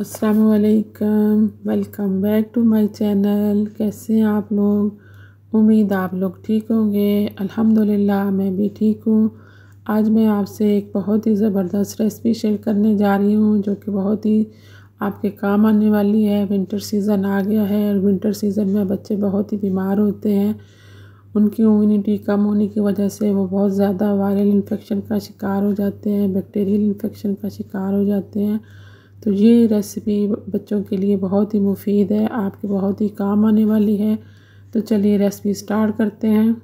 अस्सलामुअलैकुम, welcome back to my channel. कैसे हैं आप लोग? उम्मीद आप लोग ठीक होंगे। अल्हम्दुलिल्लाह मैं भी ठीक हूँ। आज मैं आपसे एक बहुत ही ज़बरदस्त रेसिपी शेयर करने जा रही हूँ जो कि बहुत ही आपके काम आने वाली है। विंटर सीज़न आ गया है और विंटर सीज़न में बच्चे बहुत ही बीमार होते हैं। उनकी इम्यूनिटी कम होने की वजह से वो बहुत ज़्यादा वायरल इन्फेक्शन का शिकार हो जाते हैं, बैक्टीरियल इन्फेक्शन का शिकार हो जाते हैं। तो ये रेसिपी बच्चों के लिए बहुत ही मुफीद है, आपके बहुत ही काम आने वाली है। तो चलिए रेसिपी स्टार्ट करते हैं।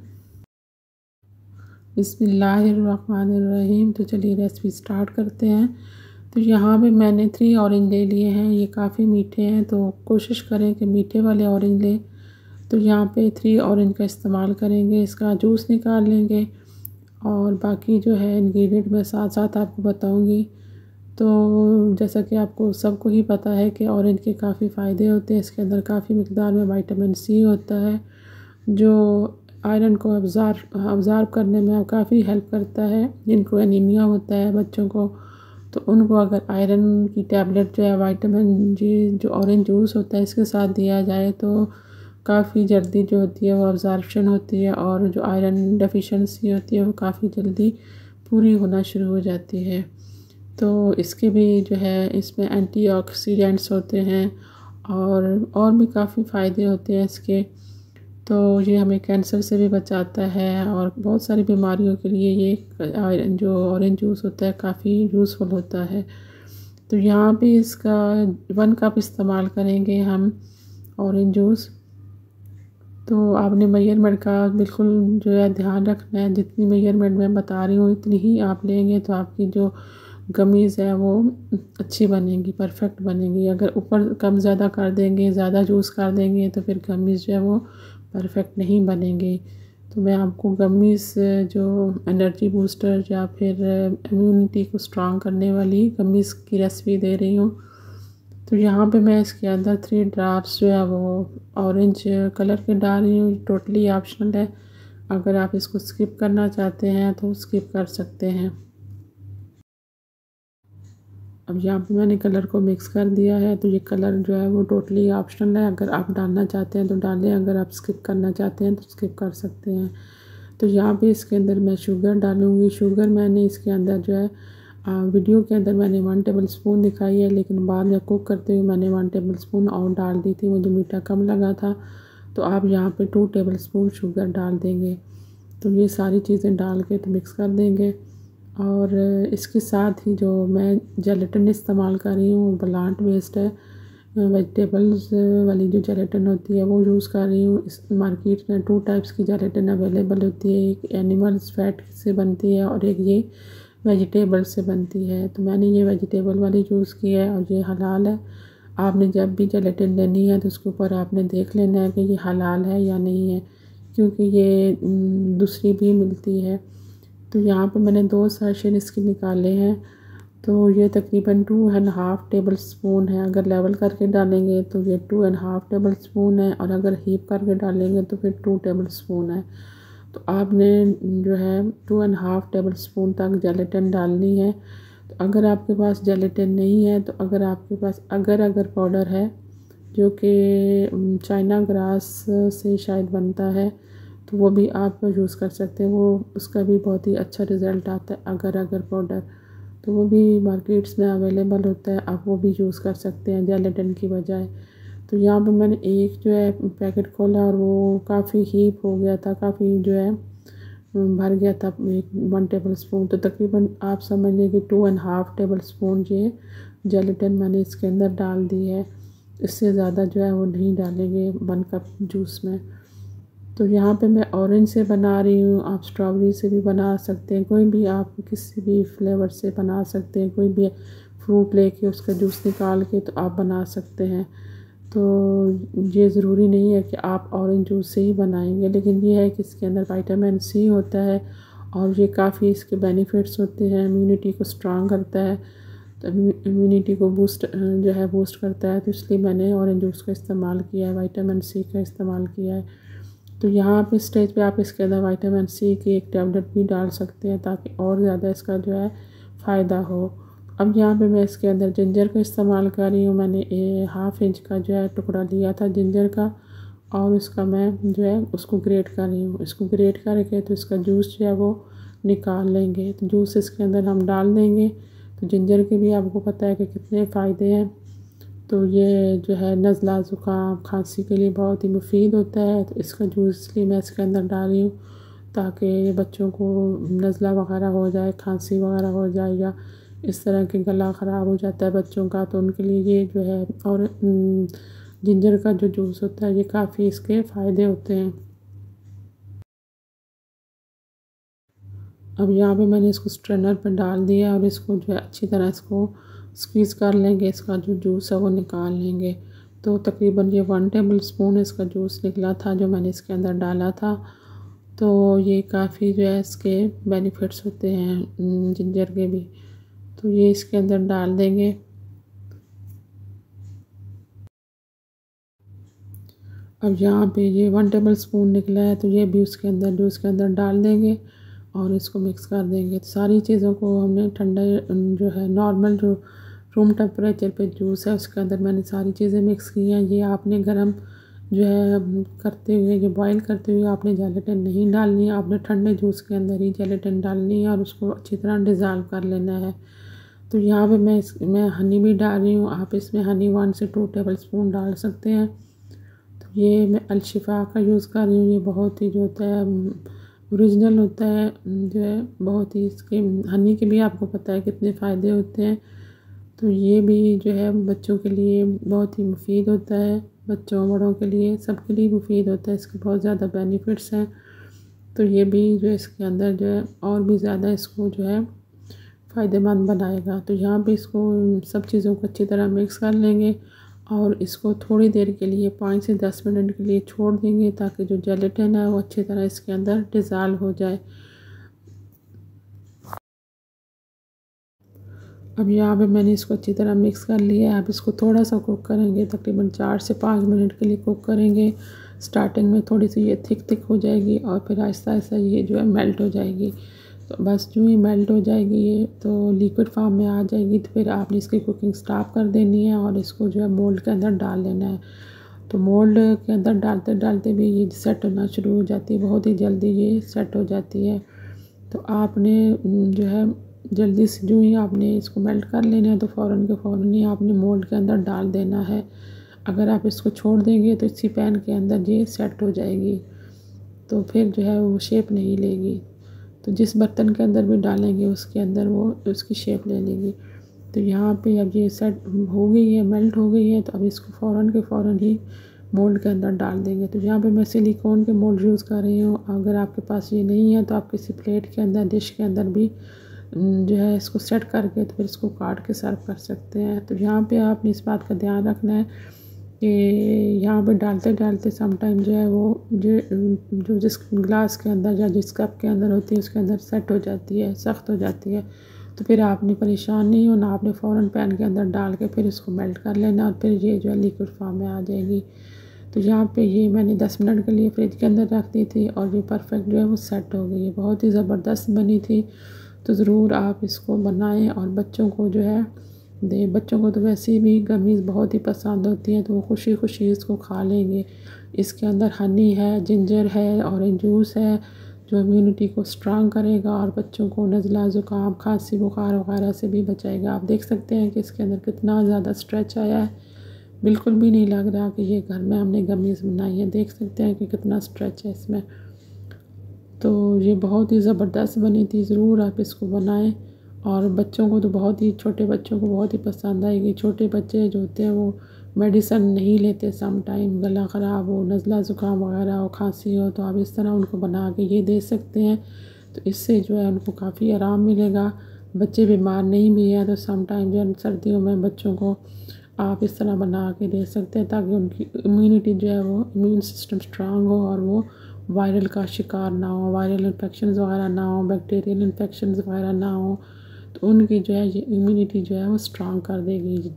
बिस्मिल्लाहिर्रहमानिर्रहीम। तो चलिए रेसिपी स्टार्ट करते हैं। तो यहाँ पे मैंने 3 ऑरेंज ले लिए हैं। ये काफ़ी मीठे हैं तो कोशिश करें कि मीठे वाले ऑरेंज लें। तो यहाँ पे 3 ऑरेंज का इस्तेमाल करेंगे। इसका जूस निकाल लेंगे और बाकी जो है इंग्रेडिएंट मैं साथ साथ आपको बताऊँगी। तो जैसा कि आपको सबको ही पता है कि ऑरेंज के काफ़ी फ़ायदे होते हैं। इसके अंदर काफ़ी मिक़दार में विटामिन सी होता है जो आयरन को अब्ज़ॉर्ब करने में काफ़ी हेल्प करता है। जिनको एनीमिया होता है बच्चों को, तो उनको अगर आयरन की टैबलेट जो है विटामिन जी जो ऑरेंज जूस होता है इसके साथ दिया जाए तो काफ़ी जल्दी जो होती है वो अब्ज़ॉर्प्शन होती है और जो आयरन डेफिशिएंसी होती है वो काफ़ी जल्दी पूरी होना शुरू हो जाती है। तो इसके भी जो है इसमें एंटीऑक्सीडेंट्स होते हैं और भी काफ़ी फ़ायदे होते हैं इसके। तो ये हमें कैंसर से भी बचाता है और बहुत सारी बीमारियों के लिए ये जो ऑरेंज जूस होता है काफ़ी यूज़फुल होता है। तो यहाँ पे इसका 1 कप इस्तेमाल करेंगे हम ऑरेंज जूस। तो आपने मेजरमेंट का बिल्कुल जो है ध्यान रखना है। जितनी मेजरमेंट मैं बता रही हूँ इतनी ही आप लेंगे तो आपकी जो गमीज़ है वो अच्छी बनेंगी, परफेक्ट बनेंगी। अगर ऊपर कम ज़्यादा कर देंगे, ज़्यादा जूस कर देंगे तो फिर गमीज़ जो है वो परफेक्ट नहीं बनेंगी। तो मैं आपको गमीज़ जो एनर्जी बूस्टर या फिर इम्यूनिटी को स्ट्रॉन्ग करने वाली गमीज़ की रेसिपी दे रही हूँ। तो यहाँ पे मैं इसके अंदर 3 ड्रॉप्स जो है वो ऑरेंज कलर के डाल रही हूँ। टोटली ऑप्शनल है, अगर आप इसको स्किप करना चाहते हैं तो स्किप कर सकते हैं। अब यहाँ पे मैंने कलर को मिक्स कर दिया है। तो ये कलर जो है वो टोटली ऑप्शनल है, अगर आप डालना चाहते हैं तो डालें, अगर आप स्किप करना चाहते हैं तो स्किप कर सकते हैं। तो यहाँ पे इसके अंदर मैं शुगर डालूँगी। शुगर मैंने इसके अंदर जो है वीडियो के अंदर मैंने 1 टेबल स्पून दिखाई है, लेकिन बाद में कुक करते हुए मैंने 1 टेबल स्पून और डाल दी थी, मुझे मीठा कम लगा था। तो आप यहाँ पे 2 टेबल स्पून शुगर डाल देंगे। तो ये सारी चीज़ें डाल के तो मिक्स कर देंगे। और इसके साथ ही जो मैं जेलेटिन इस्तेमाल कर रही हूँ प्लांट बेस्ड है, वेजिटेबल्स वाली जो जेलेटिन होती है वो यूज़ कर रही हूँ। इस मार्केट में 2 टाइप्स की जेलेटिन अवेलेबल होती है, एक एनिमल्स फैट से बनती है और एक ये वेजिटेबल से बनती है। तो मैंने ये वेजिटेबल वाली यूज़ की है और ये हलाल है। आपने जब भी जेलेटिन लेनी है तो उसके ऊपर आपने देख लेना है कि ये हलाल है या नहीं है, क्योंकि ये दूसरी भी मिलती है। तो यहाँ पे मैंने 2 सेशन इसके निकाले हैं। तो ये तकरीबन 2.5 टेबल स्पून है। अगर लेवल करके डालेंगे तो ये 2.5 टेबल स्पून है और अगर हीप करके डालेंगे तो फिर 2 टेबल स्पून है। तो आपने जो है 2.5 टेबल स्पून तक जेलेटिन डालनी है। तो अगर आपके पास जेलेटिन नहीं है तो अगर आपके पास अगर पाउडर है जो कि चाइना ग्रास से शायद बनता है तो वो भी आप यूज़ कर सकते हैं। वो उसका भी बहुत ही अच्छा रिज़ल्ट आता है अगर पाउडर, तो वो भी मार्केट्स में अवेलेबल होता है, आप वो भी यूज़ कर सकते हैं जेलेटिन की बजाय। तो यहाँ पे मैंने एक जो है पैकेट खोला और वो काफ़ी हीप हो गया था, काफ़ी जो है भर गया था 1 टेबल स्पून। तो तकरीबन आप समझ लें कि 2.5 टेबल स्पून ये जेलेटिन मैंने इसके अंदर डाल दी है। इससे ज़्यादा जो है वो नहीं डालेंगे 1 कप जूस में। तो यहाँ पे मैं ऑरेंज से बना रही हूँ, आप स्ट्रॉबेरी से भी बना सकते हैं, कोई भी आप किसी भी फ्लेवर से बना सकते हैं। कोई भी फ्रूट लेके उसका जूस निकाल के तो आप बना सकते हैं। तो ये ज़रूरी नहीं है कि आप ऑरेंज जूस से ही बनाएंगे, लेकिन ये है कि इसके अंदर विटामिन सी होता है और ये काफ़ी इसके बेनिफिट्स होते हैं। इम्यूनिटी को स्ट्रॉन्ग करता है, तो इम्यूनिटी को बूस्ट करता है। तो इसलिए मैंने ऑरेंज जूस का इस्तेमाल किया है, विटामिन सी का इस्तेमाल किया है। तो यहाँ पे स्टेज पे आप इसके अंदर विटामिन सी की एक टैबलेट भी डाल सकते हैं ताकि और ज़्यादा इसका जो है फ़ायदा हो। अब यहाँ पे मैं इसके अंदर जिंजर का इस्तेमाल कर रही हूँ। मैंने 1/2 इंच का जो है टुकड़ा लिया था जिंजर का, और उसका मैं जो है उसको ग्रेट कर रही हूँ। इसको ग्रेट करके तो इसका जूस जो है वो निकाल लेंगे। तो जूस इसके अंदर हम डाल देंगे। तो जिंजर के भी आपको पता है कि कितने फ़ायदे हैं। तो ये जो है नज़ला ज़ुकाम खांसी के लिए बहुत ही मुफीद होता है। तो इसका जूस इसलिए मैं इसके अंदर डाल रही हूँ ताकि बच्चों को नज़ला वगैरह हो जाए, खांसी वगैरह हो जाए, या इस तरह के गला ख़राब हो जाता है बच्चों का, तो उनके लिए ये जो है, और जिंजर का जो जूस होता है ये काफ़ी इसके फ़ायदे होते हैं। अब यहाँ पे मैंने इसको स्ट्रेनर पर डाल दिया और इसको जो है अच्छी तरह इसको स्क्वीज़ कर लेंगे। इसका जो जूस है वो निकाल लेंगे। तो तकरीबन ये 1 टेबल स्पून इसका जूस निकला था जो मैंने इसके अंदर डाला था। तो ये काफ़ी जो है इसके बेनिफिट्स होते हैं जिंजर के भी। तो ये इसके अंदर डाल देंगे। अब यहाँ पे ये 1 टेबल स्पून निकला है, तो ये भी उसके अंदर जूस के अंदर डाल देंगे और इसको मिक्स कर देंगे। तो सारी चीज़ों को हमने ठंडा जो है नॉर्मल जो रूम टेम्परेचर पे जूस है उसके अंदर मैंने सारी चीज़ें मिक्स की हैं। ये आपने गरम जो है करते हुए, ये बॉईल करते हुए आपने जेलेटिन नहीं डालनी है, आपने ठंडे जूस के अंदर ही जेलेटिन डालनी है और उसको अच्छी तरह डिज़ाल्व कर लेना है। तो यहाँ पे मैं हनी भी डाल रही हूँ। आप इसमें हनी 1 से 2 टेबल स्पून डाल सकते हैं। तो ये मैं अलशिफा का यूज़ कर रही हूँ। ये बहुत ही जो होता है ओरिजिनल होता है, जो है बहुत ही, इसके हनी के भी आपको पता है कितने फ़ायदे होते हैं। तो ये भी जो है बच्चों के लिए बहुत ही मुफीद होता है, बच्चों बड़ों के लिए सबके लिए मुफीद होता है। इसके बहुत ज़्यादा बेनिफिट्स हैं। तो ये भी जो है इसके अंदर जो है और भी ज़्यादा इसको जो है फ़ायदेमंद बनाएगा। तो यहाँ पे इसको सब चीज़ों को अच्छी तरह मिक्स कर लेंगे और इसको थोड़ी देर के लिए 5 से 10 मिनट के लिए छोड़ देंगे ताकि जो जेलेटिन है वो अच्छी तरह इसके अंदर डिज़ाल्व हो जाए। अब यहाँ पे मैंने इसको अच्छी तरह मिक्स कर लिया है। अब इसको थोड़ा सा कुक करेंगे, तकरीबन 4 से 5 मिनट के लिए कुक करेंगे। स्टार्टिंग में थोड़ी सी ये थिक हो जाएगी और फिर आहिस्ता आहिस्ता ये जो है मेल्ट हो जाएगी। तो बस जो ही मेल्ट हो जाएगी ये तो लिक्विड फॉर्म में आ जाएगी, तो फिर आपने इसकी कुकिंग स्टॉप कर देनी है और इसको जो है मोल्ड के अंदर डाल लेना है। तो मोल्ड के अंदर डालते डालते भी ये सेट होना शुरू हो जाती है, बहुत ही जल्दी ये सेट हो जाती है। तो आपने जो है जल्दी से जो ही आपने इसको मेल्ट कर लेना है तो फ़ौरन के फ़ौरन ही आपने मोल्ड के अंदर डाल देना है। अगर आप इसको छोड़ देंगे तो इसी पैन के अंदर ये सेट हो जाएगी, तो फिर जो है वो शेप नहीं लेगी। तो जिस बर्तन के अंदर भी डालेंगे उसके अंदर वो उसकी शेप ले लेगी। तो यहाँ पे अब ये सेट हो गई है, मेल्ट हो गई है। तो अब इसको फ़ौरन के फ़ौरन ही मोल्ड के अंदर डाल देंगे। तो यहाँ पे मैं सिलिकॉन के मोल्ड यूज़ कर रही हूँ। अगर आपके पास ये नहीं है तो आप किसी प्लेट के अंदर, डिश के अंदर भी जो है इसको सेट करके तो फिर इसको काट के सर्व कर सकते हैं। तो यहाँ पे आपने इस बात का ध्यान रखना है कि यहाँ पे डालते डालते समटाइम जो है वो जो जिस ग्लास के अंदर या जिस कप के अंदर होती है उसके अंदर सेट हो जाती है, सख्त हो जाती है। तो फिर आपने परेशान नहीं होना, आपने फ़ौरन पैन के अंदर डाल के फिर इसको मेल्ट कर लेना और फिर ये जो है लिक्विड फॉर्म में आ जाएगी। तो यहाँ पे ये मैंने 10 मिनट के लिए फ्रिज के अंदर रख दी थी और ये परफेक्ट जो है वो सेट हो गई है, बहुत ही ज़बरदस्त बनी थी। तो ज़रूर आप इसको बनाएं और बच्चों को जो है दें। बच्चों को तो वैसे भी गमीज़ बहुत ही पसंद होती हैं, तो वो खुशी खुशी इसको खा लेंगे। इसके अंदर हनी है, जिंजर है, ऑरेंज जूस है जो इम्यूनिटी को स्ट्रांग करेगा और बच्चों को नज़ला ज़ुकाम खांसी बुखार वगैरह से भी बचाएगा। आप देख सकते हैं कि इसके अंदर कितना ज़्यादा स्ट्रेच आया है, बिल्कुल भी नहीं लग रहा कि ये घर में हमने गमीज़ बनाई है। देख सकते हैं कि कितना स्ट्रेच है इसमें। तो ये बहुत ही ज़बरदस्त बनी थी, ज़रूर आप इसको बनाएं। और बच्चों को तो बहुत ही, छोटे बच्चों को बहुत ही पसंद आएगी। छोटे बच्चे जो होते हैं वो मेडिसिन नहीं लेते, सम टाइम गला ख़राब हो, नज़ला ज़ुकाम वगैरह हो, खांसी हो, तो आप इस तरह उनको बना के ये दे सकते हैं। तो इससे जो है उनको काफ़ी आराम मिलेगा। बच्चे बीमार नहीं भी हैं तो सम टाइम जो है सर्दियों में बच्चों को आप इस तरह बना के दे सकते हैं ताकि उनकी इम्यूनिटी जो है वो इम्यून सिस्टम स्ट्रांग हो और वो वायरल का शिकार ना हो, वायरल इन्फेक्शंस वगैरह ना हो, बैक्टीरियल इन्फेक्शंस वगैरह ना हो। तो उनकी जो है ये इम्यूनिटी जो है वो स्ट्रांग कर देगी।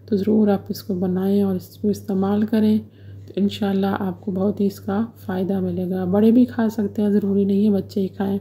तो ज़रूर आप इसको बनाएं और इसको इस्तेमाल करें, तो इंशाल्लाह आपको बहुत ही इसका फ़ायदा मिलेगा। बड़े भी खा सकते हैं, ज़रूरी नहीं है बच्चे ही खाएं।